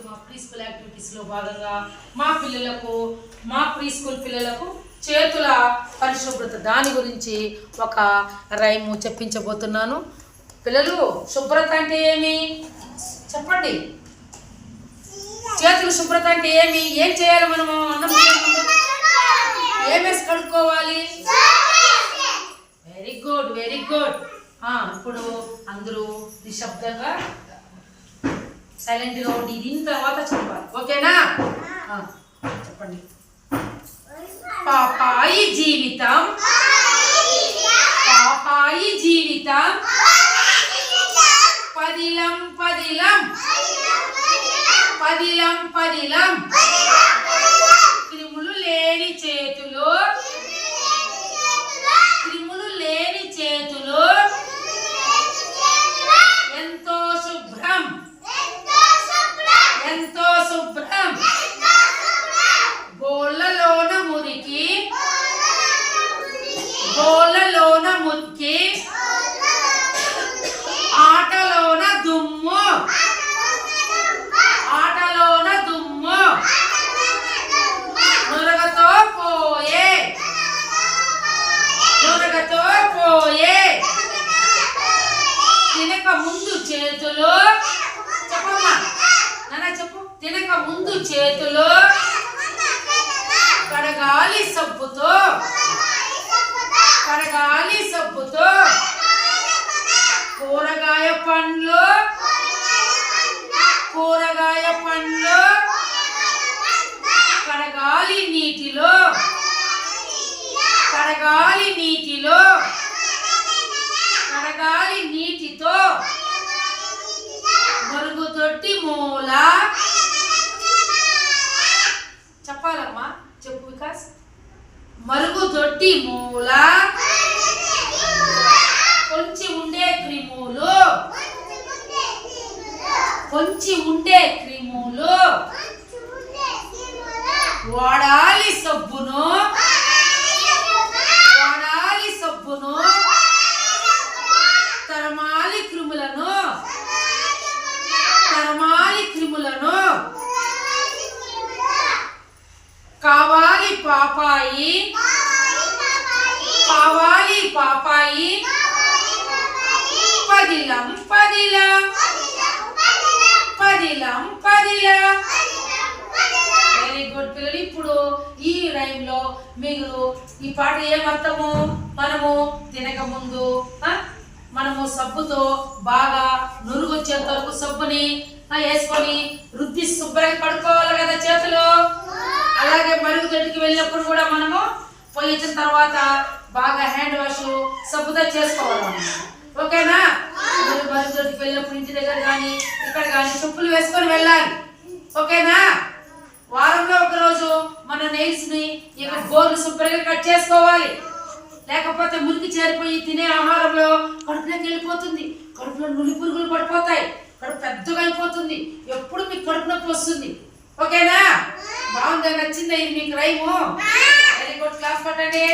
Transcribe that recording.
మా pre school యాక్టివిటీస్లో భాగంగా మా ప్రీ స్కూల్ పిల్లలకు చేతుల పరిశుభ్రత దాని గురించి ఒక రైము చెప్పించబోతున్నాను. పిల్లలు, శుభ్రత అంటే ఏమి చెప్పండి. చేతుల శుభ్రత అంటే ఏమి? ఏం చేయాలి? మనము అన్నం ఏమేసి కడుక్కోవాలి? Very good, very good. ఇప్పుడు అందరూ నిశ్శబ్దంగా సైలెంట్గా ఉండి దీని తర్వాత చెప్పాలి. ఓకేనా? చెప్పండి. పాపాయి జీవితం, పాపాయి జీవితం పదిలం పదిలం, పదిలం పదిలం. క్రిములు లేని చేతులు, క్రిములు లేని చేతులు ఎంతో శుభ్రం, ఎంతో శుభ్రం. గోళ్ళలోన మురికి, గోళ్ళలోన మురికి, ఆటలోన దుమ్ము, ఆటలోన దుమ్ము. నురగతో పోయే, నురగతో పోయే. తినక ముందు చేతులు, చెప్పమ్మా నాన్న చెప్పు. తినక ముందు చేతులు కడగాలి సబ్బుతో, కడగాలి సబ్బుతో. కూరగాయ పండ్లు, కూరగాయ పండ్లు కడగాలి నీటిలో, కడగాలి నీటిలో, కడగాలి నీటితో. మరుగుదొడ్డి మూల, చెప్పాలమ్మా చెప్పు వికాస్. మరుగుదొడ్డి మూల కొంచెం ఉండే క్రిములు, కొంచెం ఉండే క్రిములు. వాడాలి సబ్బును, వాడాలి సబ్బును. తరమాలి క్రిములను, తరమాలి క్రిములను. కావాలి పాపాయి, కావాలి పాపాయి పదిలం పదిలం, పదిలం పదిలం. వెరీ గుడ్ పిల్లలు. ఇప్పుడు ఈ రైమ్లో మీరు ఈ పాట ఏమర్థము? మనము తినక ముందు మనము సబ్బుతో బాగా నురుగు వచ్చేంత వరకు సబ్బుని వేసుకొని రుద్ది శుభ్రంగా కడుక్కోవాలి కదా చేతులు. అలాగే మరుగుదొడ్డికి వెళ్ళినప్పుడు కూడా మనము పోయి వచ్చిన తర్వాత బాగా హ్యాండ్ వాష్ సబ్బుతో చేసుకోవాలి. ఓకేనా? మరుగుదొడ్డికి వెళ్ళినప్పుడు ఇంటి దగ్గర కానీ ఇక్కడ కానీ చెప్పులు వేసుకొని వెళ్ళాలి. ఓకేనా? వారంలో ఒకరోజు మన నెయిల్స్ ని ఇక గోర్లు శుభ్రంగా కట్ చేసుకోవాలి. లేకపోతే మురికి చేరిపోయి తినే ఆహారంలో కడుపులోకి వెళ్ళిపోతుంది. కడుపులో నులి పురుగులు పడిపోతాయి, కడుపు పెద్దగా అయిపోతుంది, ఎప్పుడు మీకు కడుపు నొప్పి వస్తుంది. ఓకేనా? బాగుందా? నచ్చిందా ఇది మీకు రైము? Very good. క్లాస్ కొట్టండి.